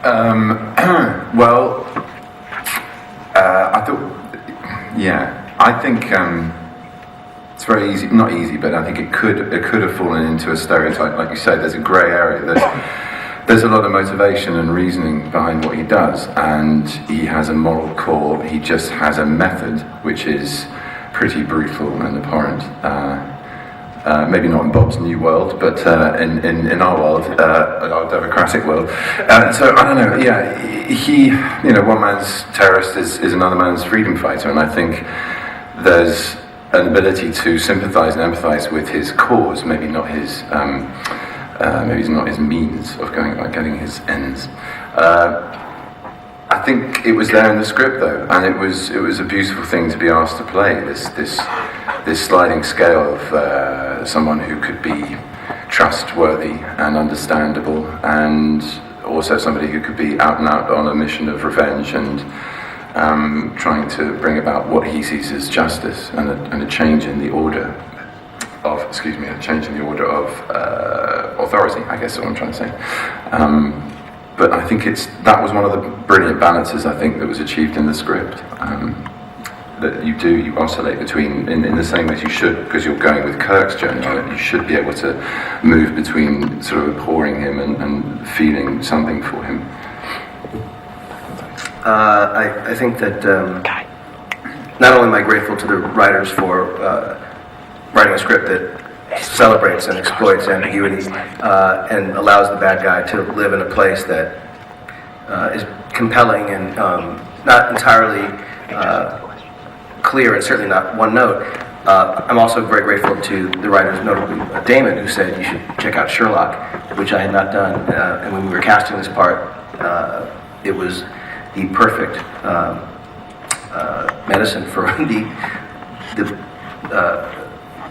Well, I think it's very easy, not easy, but I think it could have fallen into a stereotype. Like you say, there's a grey area. There's a lot of motivation and reasoning behind what he does, and he has a moral core. He just has a method which is pretty brutal and abhorrent. Maybe not in Bob's new world, but in our world, our democratic world. So I don't know. Yeah, one man's terrorist is another man's freedom fighter, and I think there's an ability to sympathise and empathise with his cause. Maybe not his. Maybe it's not his means of going about getting his ends. I think it was there in the script though, and it was a beautiful thing to be asked to play this sliding scale of someone who could be trustworthy and understandable, and also somebody who could be out and out on a mission of revenge and trying to bring about what he sees as justice and a change in the order of authority, I guess is what I'm trying to say. But I think that was one of the brilliant balances I think that was achieved in the script. That you oscillate between, in the same way as you should, because you're going with Kirk's journey on it, you should be able to move between sort of abhorring him and feeling something for him. I think that not only am I grateful to the writers for writing a script that celebrates and exploits ambiguity and allows the bad guy to live in a place that is compelling and not entirely clear and certainly not one note. I'm also very grateful to the writers, notably Damon, who said you should check out Sherlock, which I had not done. And when we were casting this part, it was the perfect medicine for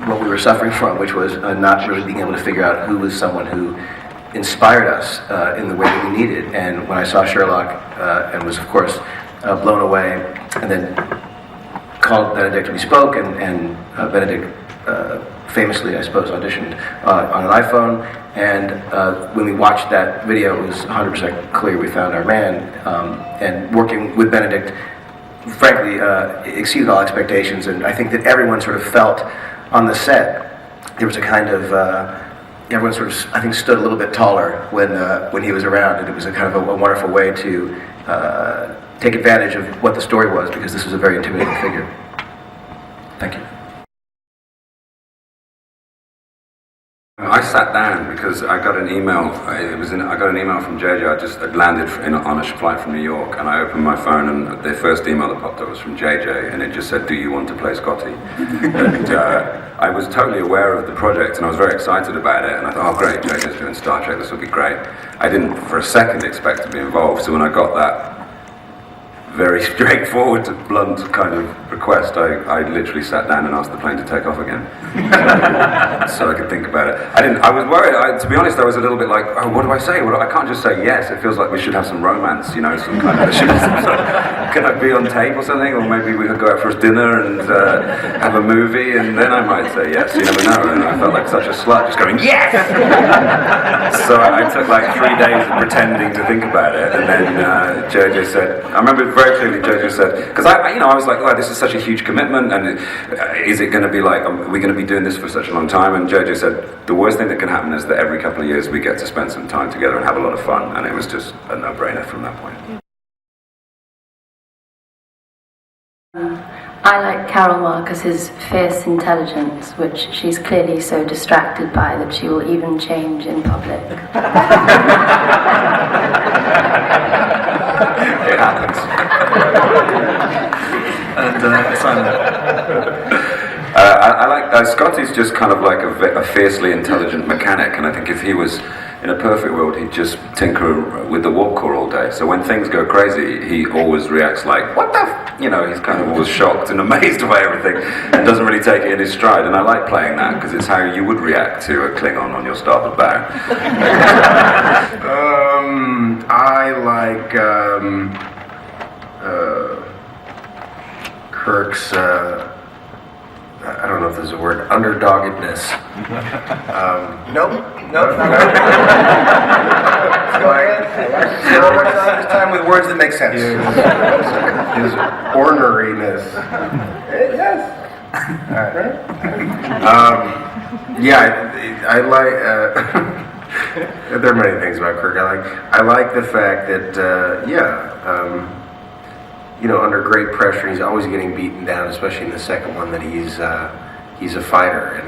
what we were suffering from, which was not really being able to figure out who was someone who inspired us in the way that we needed. And when I saw Sherlock and was, of course, blown away, and then called Benedict, we spoke, and Benedict famously, I suppose, auditioned on an iPhone. And when we watched that video, it was 100% clear we found our man. And working with Benedict, frankly, exceeded all expectations. And I think that everyone sort of felt on the set, there was a kind of, everyone sort of, I think, stood a little bit taller when he was around, and it was a kind of a wonderful way to take advantage of what the story was, because this was a very intimidating figure. Thank you. I sat down because I got an email. I got an email from JJ. I just landed on a flight from New York, and I opened my phone, and the first email that popped up was from JJ, and it just said, "Do you want to play Scotty?" And I was totally aware of the project, and I was very excited about it. And I thought, "Oh, great! JJ's doing Star Trek. This will be great." I didn't, for a second, expect to be involved. So when I got that very straightforward, blunt kind of request, I literally sat down and asked the plane to take off again, so I could think about it. I was worried. To be honest, I was a little bit like, oh, what do I say? I can't just say yes. It feels like we should have some romance, some kind of. Can I be on tape or something? Or maybe we could go out for dinner and have a movie, and then I might say yes. You never know. And I felt like such a slut, just going yes. So I took like 3 days of pretending to think about it, and then JJ said, I remember very clearly JJ said, because I was like, oh, this is such a huge commitment, and is it going to be like, are we going to be doing this for such a long time? And JJ said, the worst thing that can happen is that every couple of years we get to spend some time together and have a lot of fun, and it was just a no-brainer from that point. I like Carol Marcus's fierce intelligence, which she's clearly so distracted by that she will even change in public. It happens. And Simon. I like Scotty's just kind of like a fiercely intelligent mechanic, and I think if he was in a perfect world, he'd just tinker with the warp core all day. So when things go crazy, he always reacts like, what the he's kind of always shocked and amazed by everything, and doesn't really take it in his stride. And I like playing that, because it's how you would react to a Klingon on your starboard bow. I like Kirk's, I don't know if there's a word, underdoggedness. Nope. This time with words that make sense. His orneriness. Yes. Yeah, I like. There are many things about Kirk. I like the fact that under great pressure, he's always getting beaten down, especially in the second one. That he's a fighter,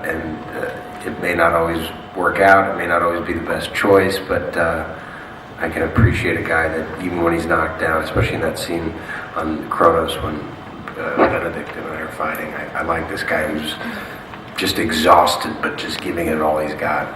and it may not always work out. It may not always be the best choice, but I can appreciate a guy that even when he's knocked down, especially in that scene on Kronos when Benedict and I are fighting. I like this guy who's just exhausted, but just giving it all he's got.